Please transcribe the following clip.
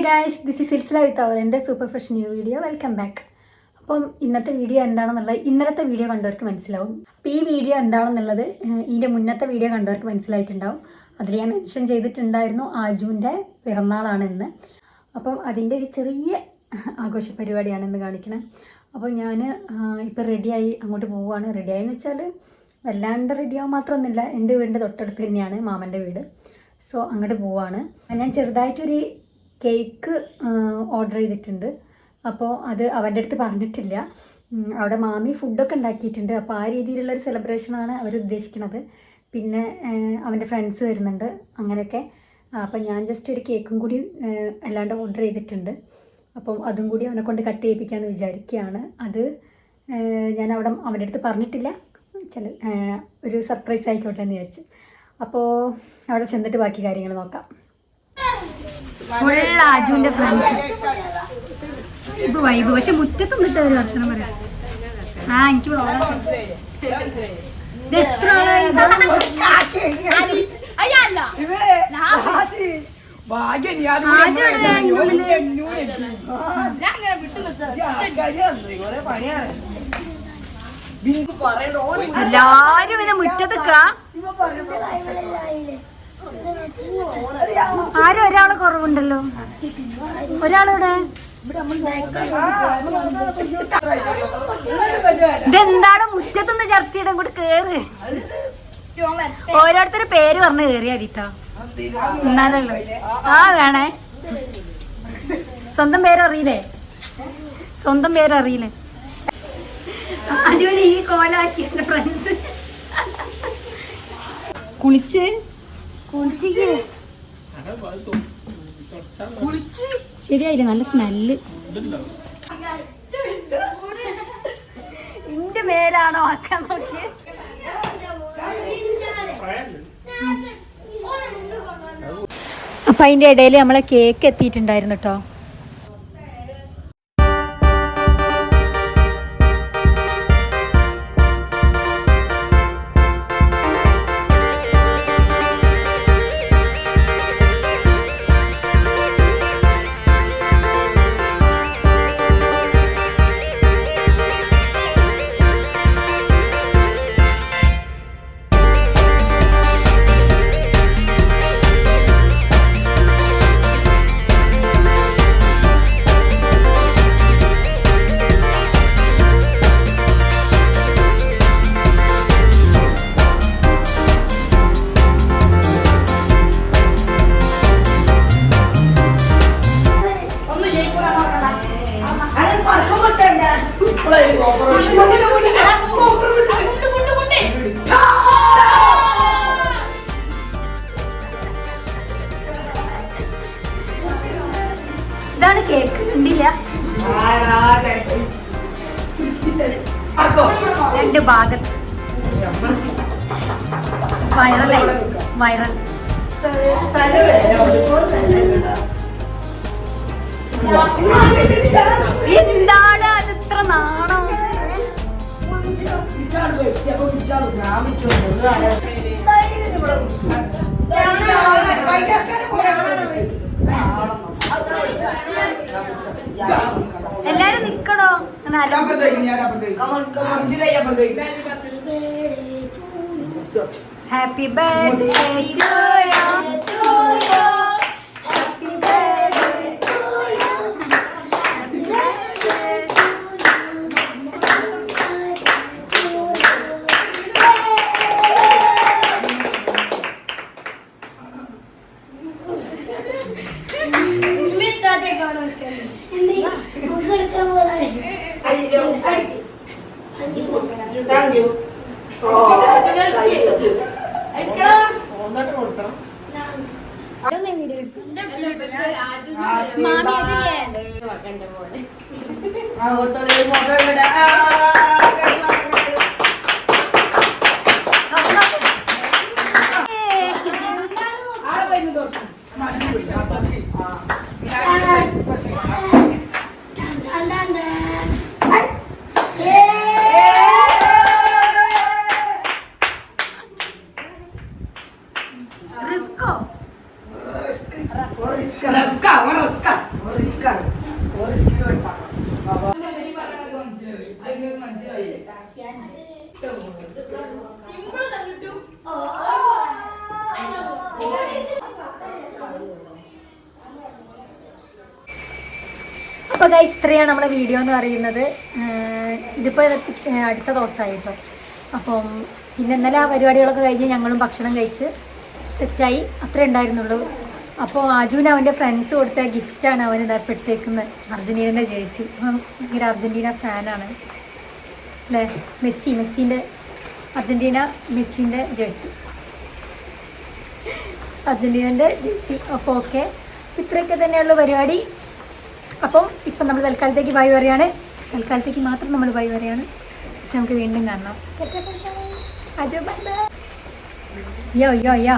Hi guys, this is Silsila with our എൻ്റെ super fresh new video. Welcome back. അപ്പം ഇന്നത്തെ video എന്താണെന്നുള്ളത് ഇന്നലത്തെ വീഡിയോ കണ്ടവർക്ക് മനസ്സിലാവും. അപ്പോൾ ഈ വീഡിയോ എന്താണെന്നുള്ളത് ഇതിൻ്റെ മുന്നത്തെ വീഡിയോ കണ്ടവർക്ക് മനസ്സിലായിട്ടുണ്ടാവും. അതിൽ ഞാൻ മെൻഷൻ ചെയ്തിട്ടുണ്ടായിരുന്നു ആജുവിൻ്റെ പിറന്നാളാണെന്ന്. അപ്പം അതിൻ്റെ ഒരു ചെറിയ ആഘോഷ പരിപാടിയാണെന്ന് കാണിക്കണം. അപ്പോൾ ഞാൻ ഇപ്പോൾ റെഡിയായി അങ്ങോട്ട് പോവുകയാണ്. റെഡിയായെന്ന് വെച്ചാൽ വല്ലാണ്ട് റെഡിയാവാൻ മാത്രമൊന്നുമില്ല. എൻ്റെ വീടിൻ്റെ തൊട്ടടുത്ത് തന്നെയാണ് മാമൻ്റെ വീട്. സോ അങ്ങോട്ട് പോവുകയാണ്. ഞാൻ ചെറുതായിട്ടൊരു കേക്ക് ഓർഡർ ചെയ്തിട്ടുണ്ട്. അപ്പോൾ അത് അവൻ്റെ അടുത്ത് പറഞ്ഞിട്ടില്ല. അവിടെ മാമി ഫുഡൊക്കെ ഉണ്ടാക്കിയിട്ടുണ്ട്. അപ്പോൾ ആ രീതിയിലുള്ളൊരു സെലിബ്രേഷനാണ് അവർ ഉദ്ദേശിക്കുന്നത്. പിന്നെ അവൻ്റെ ഫ്രണ്ട്സ് വരുന്നുണ്ട്, അങ്ങനെയൊക്കെ. അപ്പം ഞാൻ ജസ്റ്റ് ഒരു കേക്കും കൂടി അല്ലാണ്ട് ഓർഡർ ചെയ്തിട്ടുണ്ട്. അപ്പം അതും കൂടി അവനെ കൊണ്ട് കട്ട് ചെയ്യിപ്പിക്കാമെന്ന് വിചാരിക്കുകയാണ്. അത് ഞാൻ അവിടെ അവൻ്റെ അടുത്ത് പറഞ്ഞിട്ടില്ല. ഒരു സർപ്രൈസ് ആയിക്കോട്ടെ എന്ന് വിചാരിച്ചു. അപ്പോൾ അവിടെ ചെന്നിട്ട് ബാക്കി കാര്യങ്ങൾ നോക്കാം. ആജുവിൻ്റെ ഫ്രണ്ട്സ് ഇത് വൈബ്. പക്ഷെ മുറ്റത്ത് നിന്നിട്ട് ഒരു ഭക്ഷണം പറയാം. എനിക്ക് എല്ലാരും ഇങ്ങനെ മുറ്റത്തൊക്കെ ആരും ഒരാള് കുറവുണ്ടല്ലോ. ഒരാളിവിടെ ഇതെന്താണ് മുറ്റത്തുനിന്ന് ചർച്ച ചെയ്യണം കൂടി കേറ്. ഓരോരുത്തരുടെ പേര് പറഞ്ഞ് കേറിയാ മതിട്ടോ, എന്നാലല്ലോ. വേണേ സ്വന്തം പേരറിയില്ലേ? സ്വന്തം പേരറിയില്ലേ? അതുപോലെ ഈ കോലാക്കി എന്റെ ഫ്രണ്ട്സ് ശരിയായില്ലേ? നല്ല സ്മെല്ല്. എന്റെ പേരാണോ ആക്കാൻ നോക്കിയ? അപ്പൊ അതിന്റെ ഇടയിൽ നമ്മളെ കേക്ക് എത്തിയിട്ടുണ്ടായിരുന്നു കേട്ടോ. ഇതാണ് കേക്ക്. കണ്ടില്ല? രണ്ട് ഭാഗത്ത് വൈറലായി. വൈറൽ എന്താണ് അത് ഇത്ര നാണോ? എല്ലാരും നിക്കണോ? Happy birthday Rasca. അപ്പോൾ ഗൈസ് ഇത്രയാണ് നമ്മുടെ വീഡിയോ എന്ന് പറയുന്നത്. ഇതിപ്പോൾ അടുത്ത ദിവസമായി കേട്ടോ. അപ്പം പിന്നെ ഇന്നലെ ആ പരിപാടികളൊക്കെ കഴിഞ്ഞ് ഞങ്ങളും ഭക്ഷണം കഴിച്ച് സെറ്റായി, അത്രേ ഉണ്ടായിരുന്നുള്ളൂ. അപ്പോൾ ആജുവിന് അവൻ്റെ ഫ്രണ്ട്സ് കൊടുത്ത ഗിഫ്റ്റാണ് അവൻ ഇതപ്പെടുത്തേക്കുന്നത്, അർജൻറ്റീനൻ്റെ ജേഴ്സി. ഭയങ്കര അർജൻറ്റീന ഫാനാണ് അല്ലേ. മെസ്സിൻ്റെ മെസ്സിൻ്റെ ജേഴ്സി, അർജൻറ്റീനൻ്റെ ജേഴ്സി. അപ്പോൾ ഓക്കെ, ഇത്രയൊക്കെ തന്നെയുള്ള പരിപാടി. അപ്പം ഇപ്പം നമ്മൾ തൽക്കാലത്തേക്ക് ബൈ പറയാണ്, തൽക്കാലത്തേക്ക് മാത്രം നമ്മൾ ബൈ പറയാണ്. പക്ഷെ നമുക്ക് വീണ്ടും കാണണം. യോ യോ യോ